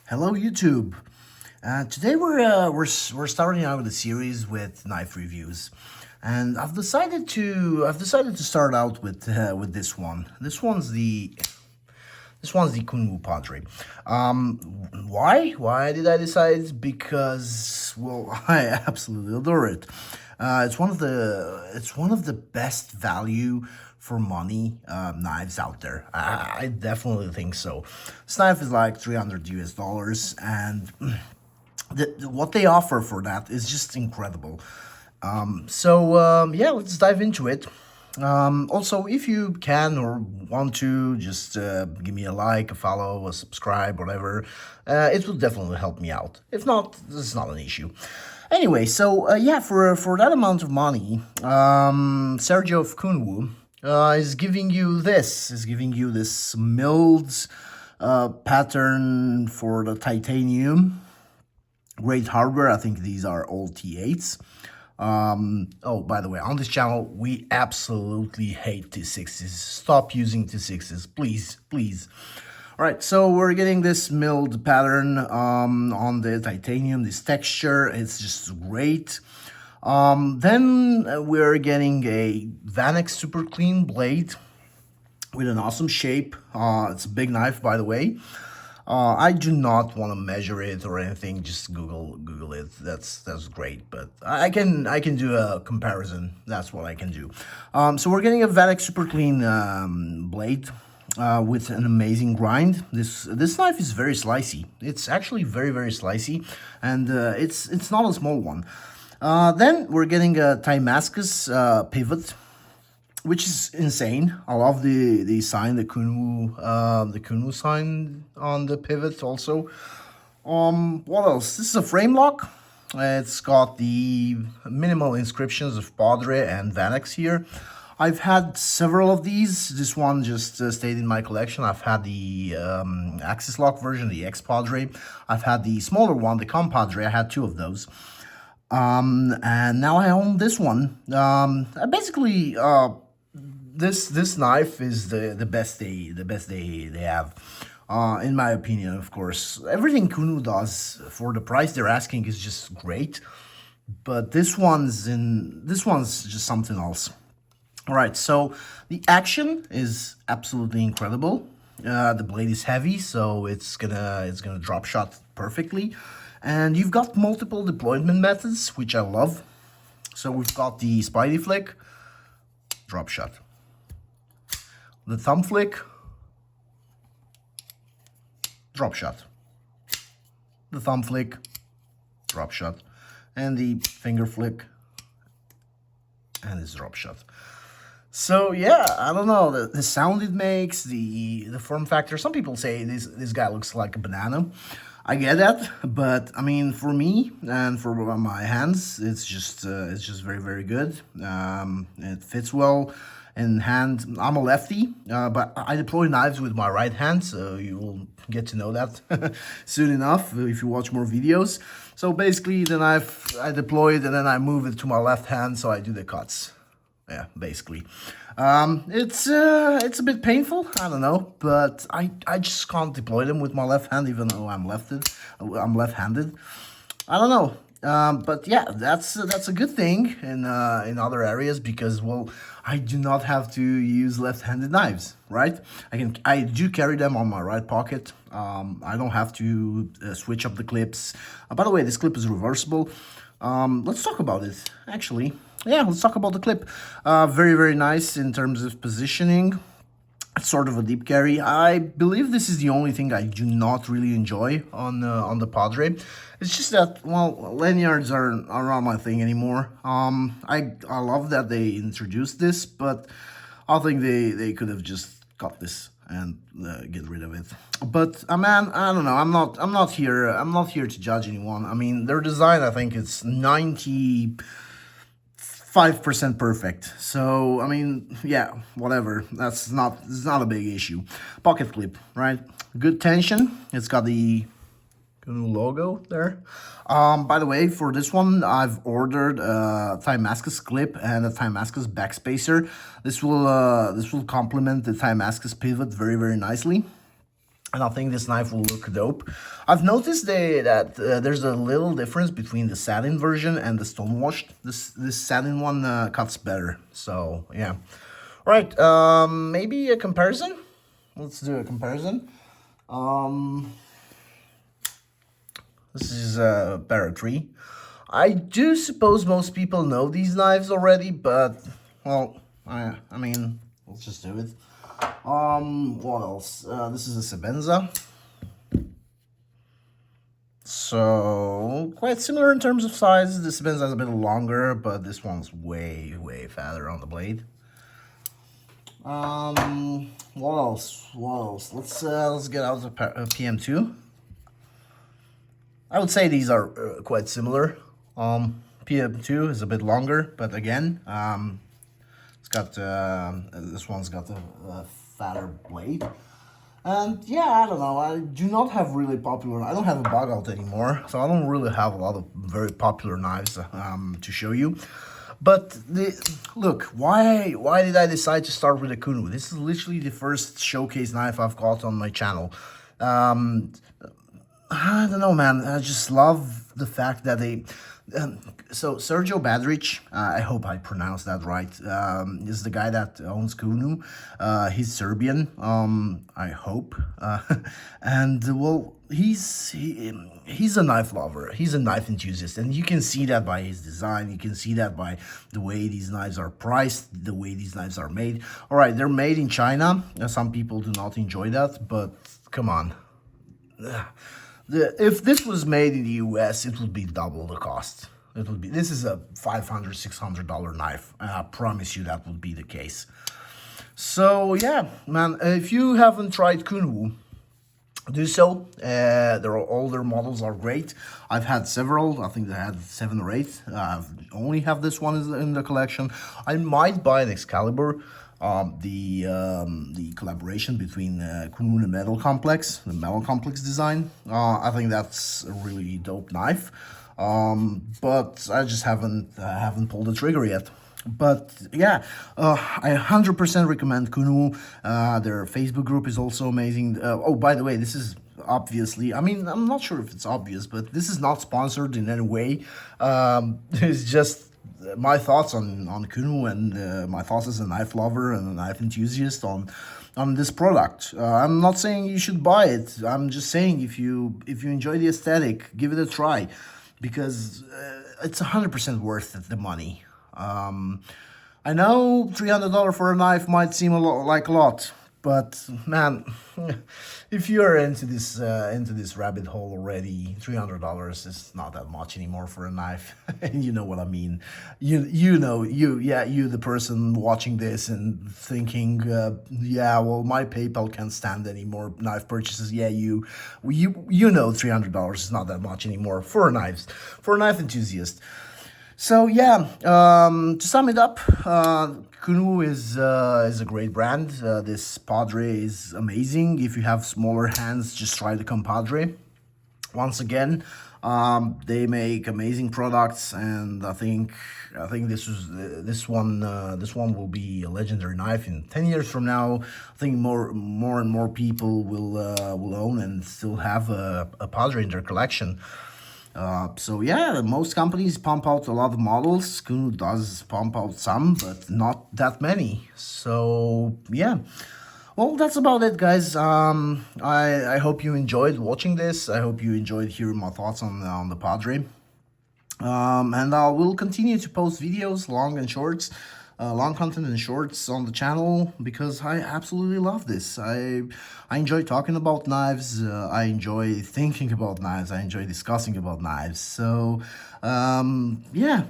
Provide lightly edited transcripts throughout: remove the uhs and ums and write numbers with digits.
Hello, YouTube. Today we're starting out a series with knife reviews, and I've decided to start out with this one. This one's the Kunwu Padre. Why did I decide? Because, well, I absolutely adore it. It's one of the best value for money knives out there. I definitely think so. This knife is like $300 US, and what they offer for that is just incredible. Yeah, let's dive into it. Also, if you can or want to, just give me a like, a follow, a subscribe, whatever. It will definitely help me out. If not, this is not an issue. Anyway, yeah, for that amount of money, Sergio of Kunwu is giving you this. Is giving you this milled pattern for the titanium. Great hardware. I think these are all T8s. Oh, by the way, on this channel, we absolutely hate T6s. Stop using T6s, please, please. All right, so we're getting this milled pattern on the titanium, this texture. It's just great. Then we're getting a Vanex super clean blade with an awesome shape. It's a big knife, by the way. I do not want to measure it or anything. Just Google it. That's great. But I can do a comparison. That's what I can do. So we're getting a Vatic Super Clean blade with an amazing grind. This knife is very slicey. It's actually very slicey, and it's not a small one. Then we're getting a Damascus pivot, which is insane. I love the sign, the Kunwu sign on the pivot also. What else? This is a frame lock. It's got the minimal inscriptions of Padre and Vanex here. I've had several of these. This one just stayed in my collection. I've had the axis lock version, the X Padre. I've had the smaller one, the Compadre. I had two of those. And now I own this one. Basically, this knife is the best they have, in my opinion. Of course, everything Kunwu does for the price they're asking is just great, but this one's just something else. All right, so the action is absolutely incredible. The blade is heavy, so it's gonna drop shot perfectly, and you've got multiple deployment methods, which I love. So we've got the Spidey flick, drop shot. The thumb flick, drop shot. The thumb flick, drop shot. And the finger flick, and it's drop shot. So yeah, I don't know, the sound it makes, the form factor. Some people say this guy looks like a banana. I get that, but I mean, for me and for my hands, it's just very good. It fits well in hand. I'm a lefty, but I deploy knives with my right hand, so you will get to know that soon enough if you watch more videos. So basically, the knife I deploy it and then I move it to my left hand, so I do the cuts. Yeah, basically. It's a bit painful, I don't know, but I just can't deploy them with my left hand, even though I'm left-handed. I don't know. But yeah, that's a good thing in other areas, because, well, I do not have to use left-handed knives, right? I do carry them on my right pocket. I don't have to switch up the clips. By the way, this clip is reversible. Let's talk about it, actually. Yeah, let's talk about the clip. Very nice in terms of positioning. It's sort of a deep carry. I believe this is the only thing I do not really enjoy on the Padre. It's just that, well, lanyards are not my thing anymore. I love that they introduced this, but I think they could have just cut this and get rid of it. But man, I don't know. I'm not here to judge anyone. I mean, their design, I think it's 95% perfect. So I mean, yeah, whatever. It's not a big issue. Pocket clip, right? Good tension. It's got the logo there. By the way, for this one, I've ordered a Damascus clip and a Damascus backspacer. This will complement the Damascus pivot very nicely. and I think this knife will look dope. I've noticed that there's a little difference between the satin version and the stonewashed. This satin one cuts better. So yeah, all right. Maybe a comparison. Let's do a comparison. This is a Barra 3. I do suppose most people know these knives already, but well, I mean, let's just do it. What else? This is a Sebenza. So, quite similar in terms of size. The Sebenza is a bit longer, but this one's way fatter on the blade. What else? Let's get out the PM2. I would say these are quite similar. PM2 is a bit longer, but again, it's got this one's got a fatter blade. And yeah, I don't know. I do not have really popular. I don't have a bug out anymore, so I don't really have a lot of very popular knives to show you. But look, why did I decide to start with a Kunwu? This is literally the first showcase knife I've got on my channel. I don't know, man. I just love the fact that they. So Sergio Badric, I hope I pronounced that right, is the guy that owns Kunwu. He's Serbian, I hope. And well, he's a knife lover. He's a knife enthusiast, and you can see that by his design. You can see that by the way these knives are priced, the way these knives are made. All right, they're made in China. Some people do not enjoy that, but come on. If this was made in the US, it would be double the cost. It would be. This is a $500, $600 knife. I promise you that would be the case. So yeah, man, if you haven't tried Kunwu, do so. All their models are great. I've had several. I think they had 7 or 8. I only have this one in the collection. I might buy an Excalibur. The collaboration between Kunwu and Metal Complex, the Metal Complex design. I think that's a really dope knife. But I just haven't pulled the trigger yet. But yeah, I 100% recommend Kunwu. Their Facebook group is also amazing. Oh, by the way, this is obviously, I mean, I'm not sure if it's obvious, but this is not sponsored in any way. It's just my thoughts on Kunwu and my thoughts as a knife lover and a knife enthusiast on this product. I'm not saying you should buy it. I'm just saying if you enjoy the aesthetic, give it a try, because it's 100% worth the money. I know $300 for a knife might seem like a lot, but man, if you're into this rabbit hole already, $300 is not that much anymore for a knife. And you know what I mean. You the person watching this and thinking, yeah, well, my PayPal can't stand any more knife purchases. Yeah, you know $300 is not that much anymore for a knife enthusiast. So yeah, to sum it up, Kunwu is a great brand. This Padre is amazing. If you have smaller hands, just try the Compadre. Once again, they make amazing products, and I think this one will be a legendary knife in 10 years from now. I think more and more people will own and still have a Padre in their collection. So yeah, most companies pump out a lot of models. Kunwu does pump out some, but not that many. So yeah, well, that's about it, guys. I hope you enjoyed watching this. I hope you enjoyed hearing my thoughts on the Padre. And I will continue to post videos, long content and shorts on the channel, because I absolutely love this. I enjoy talking about knives. I enjoy thinking about knives. I enjoy discussing about knives. So yeah,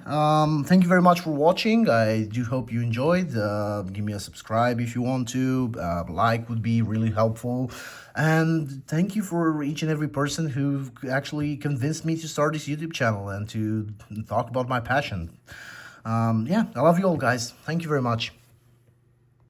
thank you very much for watching. I do hope you enjoyed. Give me a subscribe if you want to. Like would be really helpful. And thank you for each and every person who actually convinced me to start this YouTube channel and to talk about my passion. Yeah, I love you all, guys. Thank you very much.